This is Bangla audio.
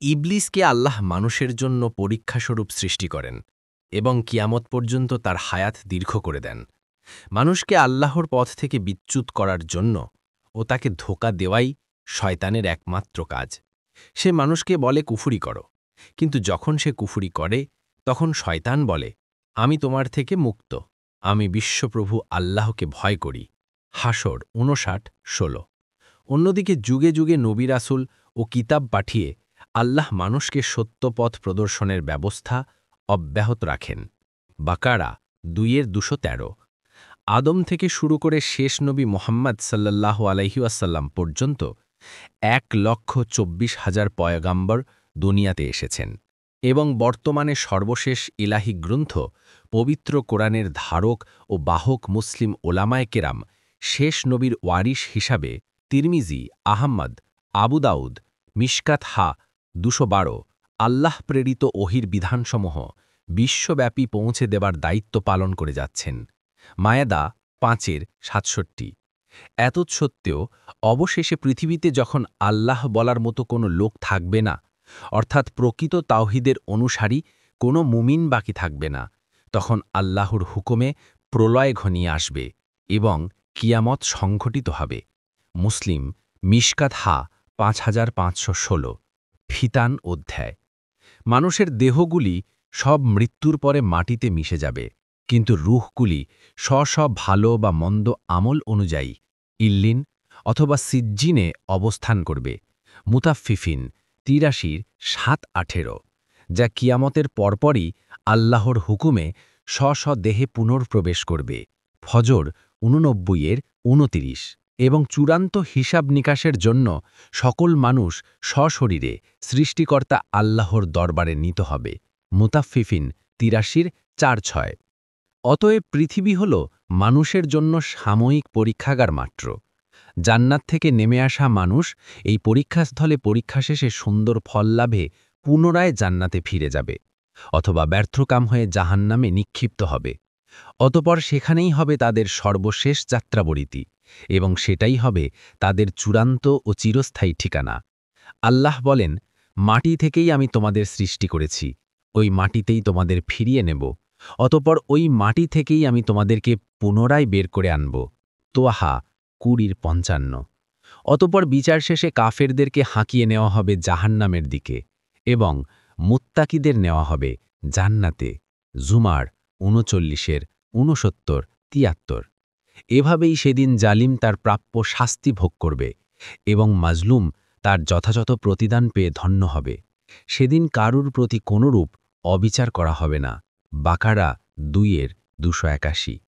ইবলিসকে আল্লাহ মানুষের জন্য পরীক্ষাস্বরূপ সৃষ্টি করেন এবং কিয়ামত পর্যন্ত তার হায়াত দীর্ঘ করে দেন। মানুষকে আল্লাহর পথ থেকে বিচ্যুত করার জন্য ও তাকে ধোঁকা দেওয়াই শয়তানের একমাত্র কাজ। সে মানুষকে বলে কুফরি করো, কিন্তু যখন সে কুফরি করে তখন শয়তান বলে, আমি তোমার থেকে মুক্ত, আমি বিশ্বপ্রভু আল্লাহকে ভয় করি। হাসর ৫৯:১৬। অন্যদিকে যুগে যুগে নবী রাসূল ও কিতাব পাঠিয়ে আল্লাহ মানুষকে সত্যপথ প্রদর্শনের ব্যবস্থা অব্যাহত রাখেন। বাকারা ২:২১৩। আদম থেকে শুরু করে শেষ নবী মুহাম্মদ সাল্লাল্লাহু আলাইহি ওয়াসাল্লাম পর্যন্ত ১,২৪,০০০ পয়গাম্বর দুনিয়াতে এসেছেন এবং বর্তমানে সর্বশেষ ইলাহি গ্রন্থ পবিত্র কোরআনের ধারক ও বাহক মুসলিম ওলামায়ে কেরাম শেষ নবীর ওয়ারিশ হিসাবে তিরমিজি, আহমদ, আবু দাউদ, মিশকাত ২১২ আল্লাহ প্রেরিত ওহির বিধানসমূহ বিশ্বব্যাপী পৌঁছে দেবার দায়িত্ব পালন করে যাচ্ছেন। মায়াদা ৫:৬৭। এতৎসত্ত্বেও অবশেষে পৃথিবীতে যখন আল্লাহ বলার মতো কোনো লোক থাকবে না, অর্থাৎ প্রকৃত তাওহীদের অনুসারী কোনো মুমিন বাকি থাকবে না, তখন আল্লাহর হুকুমে প্রলয় ঘনিয়ে আসবে এবং কিয়ামত সংঘটিত হবে। মুসলিম, মিশকাত ৫৫১৬। ফিতান অধ্যায়। মানুষের দেহগুলি সব মৃত্যুর পরে মাটিতে মিশে যাবে, কিন্তু রূহগুলি স্ব ভালো বা মন্দ আমল অনুযায়ী ইল্লিন অথবা সিজ্জিনে অবস্থান করবে। মুতাফফিফিন ৮৩:৭-১৮, যা কিয়ামতের পরপরই আল্লাহর হুকুমে স্ব দেহে পুনর্প্রবেশ করবে। ফজর ৮৯:২৯। এবং চূড়ান্ত হিসাব নিকাশের জন্য সকল মানুষ সশরীরে সৃষ্টিকর্তা আল্লাহর দরবারে নীত হবে। মুতাফফিফিন ৮৩:৪-৬। অতএব পৃথিবী হল মানুষের জন্য সাময়িক পরীক্ষাগার মাত্র। জান্নাত থেকে নেমে আসা মানুষ এই পরীক্ষাস্থলে পরীক্ষা শেষে সুন্দর ফল লাভে পুনরায় জান্নাতে ফিরে যাবে, অথবা ব্যর্থকাম হয়ে জাহান্নামে নিক্ষিপ্ত হবে। অতপর সেখানেই হবে তাদের সর্বশেষ যাত্রাবরীতি এবং সেটাই হবে তাদের চূড়ান্ত ও চিরস্থায়ী ঠিকানা। আল্লাহ বলেন, মাটি থেকেই আমি তোমাদের সৃষ্টি করেছি, ওই মাটিতেই তোমাদের ফিরিয়ে নেব, অতপর ওই মাটি থেকেই আমি তোমাদেরকে পুনরায় বের করে আনব। তোয়াহা ২০:৫৫। অতপর বিচার শেষে কাফেরদেরকে হাঁকিয়ে নেওয়া হবে জাহান্নামের দিকে এবং মুত্তাকিদের নেওয়া হবে জান্নাতে। জুমার ৩৯:৬৯-৭৩। এভাবেই সেদিন জালিম তার প্রাপ্য শাস্তি ভোগ করবে এবং মাজলুম তার যথাযথ প্রতিদান পেয়ে ধন্য হবে। সেদিন কারুর প্রতি কোনরূপ অবিচার করা হবে না। বাকারা ২:২৮।